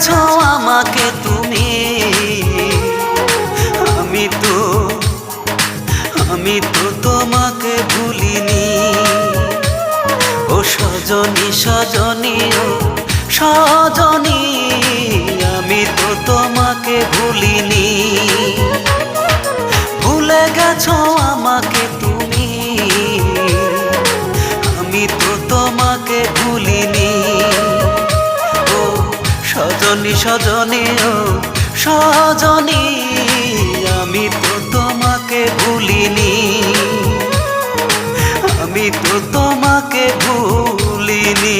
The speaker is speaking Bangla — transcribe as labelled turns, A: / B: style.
A: গেছো আমাকে তুমি, আমি তো তোমাকে ভুলিনি। ও সজনী সজনী ও সজনী, আমি তো তোমাকে ভুলিনি। ভুলে গেছো আমাকে তুমি, আমি তো তোমাকে ভুলিনি। ও সজনী সজনী ও সজনী, আমি তো তোমাকে ভুলিনি, আমি তো তোমাকে ভুলিনি।